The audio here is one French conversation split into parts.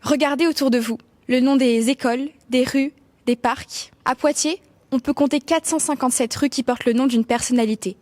Regardez autour de vous le nom des écoles, des rues, des parcs. À Poitiers, on peut compter 457 rues qui portent le nom d'une personnalité.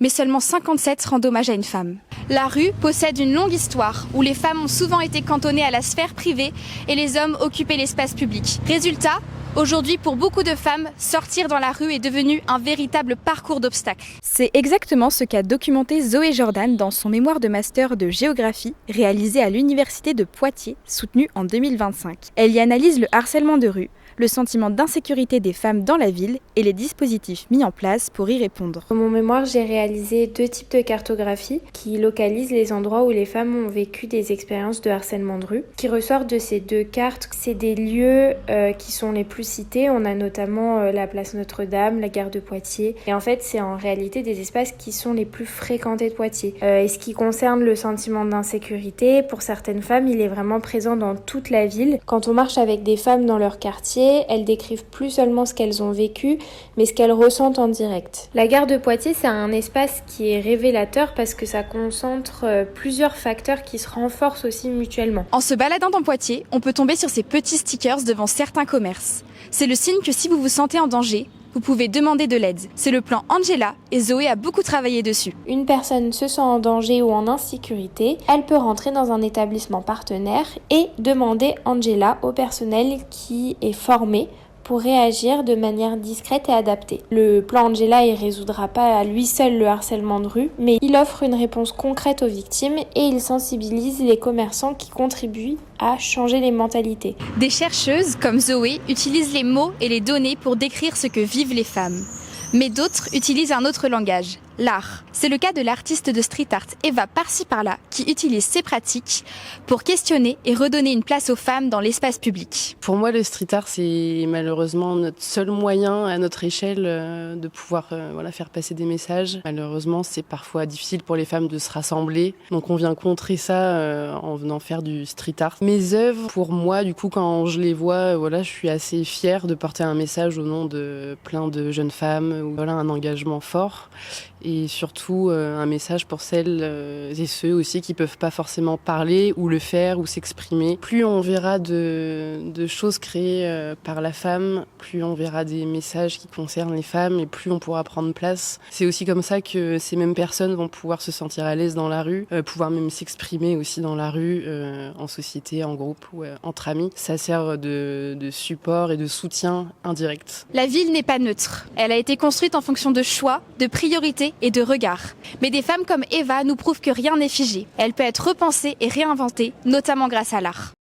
Mais seulement 57 rendent hommage à une femme. La rue possède une longue histoire où les femmes ont souvent été cantonnées à la sphère privée et les hommes occupaient l'espace public. Résultat, aujourd'hui, pour beaucoup de femmes, sortir dans la rue est devenu un véritable parcours d'obstacles. C'est exactement ce qu'a documenté Zoé Jordan dans son mémoire de master de géographie réalisé à l'université de Poitiers, soutenu en 2025. Elle y analyse le harcèlement de rue, le sentiment d'insécurité des femmes dans la ville et les dispositifs mis en place pour y répondre. Dans mon mémoire, j'ai réalisé 2 types de cartographie qui localisent les endroits où les femmes ont vécu des expériences de harcèlement de rue. Ce qui ressort de ces 2 cartes, c'est des lieux qui sont les plus cités. On a notamment la place Notre-Dame, la gare de Poitiers. Et en fait, c'est en réalité des espaces qui sont les plus fréquentés de Poitiers. Et ce qui concerne le sentiment d'insécurité, pour certaines femmes, il est vraiment présent dans toute la ville. Quand on marche avec des femmes dans leur quartier, elles décrivent plus seulement ce qu'elles ont vécu, mais ce qu'elles ressentent en direct. La gare de Poitiers, c'est un espace qui est révélateur parce que ça concentre plusieurs facteurs qui se renforcent aussi mutuellement. En se baladant dans Poitiers, on peut tomber sur ces petits stickers devant certains commerces. C'est le signe que si vous vous sentez en danger, vous pouvez demander de l'aide. C'est le plan Angela et Zoé a beaucoup travaillé dessus. Une personne se sent en danger ou en insécurité, elle peut rentrer dans un établissement partenaire et demander Angela au personnel qui est formé pour réagir de manière discrète et adaptée. Le plan Angela, il résoudra pas à lui seul le harcèlement de rue, mais il offre une réponse concrète aux victimes et il sensibilise les commerçants qui contribuent à changer les mentalités. Des chercheuses comme Zoé utilisent les mots et les données pour décrire ce que vivent les femmes. Mais d'autres utilisent un autre langage, l'art. C'est le cas de l'artiste de street art Eva Par-ci Par-là qui utilise ces pratiques pour questionner et redonner une place aux femmes dans l'espace public. Pour moi, le street art, c'est malheureusement notre seul moyen à notre échelle de pouvoir faire passer des messages. Malheureusement, c'est parfois difficile pour les femmes de se rassembler. Donc on vient contrer ça en venant faire du street art. Mes œuvres, pour moi, du coup, quand je les vois, je suis assez fière de porter un message au nom de plein de jeunes femmes. Un engagement fort et surtout un message pour celles et ceux aussi qui peuvent pas forcément parler ou le faire ou s'exprimer. Plus on verra de choses créées par la femme, plus on verra des messages qui concernent les femmes et plus on pourra prendre place. C'est aussi comme ça que ces mêmes personnes vont pouvoir se sentir à l'aise dans la rue, pouvoir même s'exprimer aussi dans la rue, en société, en groupe ou entre amis. Ça sert de support et de soutien indirect. La ville n'est pas neutre. Elle a été construite en fonction de choix, de priorités et de regards. Mais des femmes comme Eva nous prouvent que rien n'est figé. Elle peut être repensée et réinventée, notamment grâce à l'art.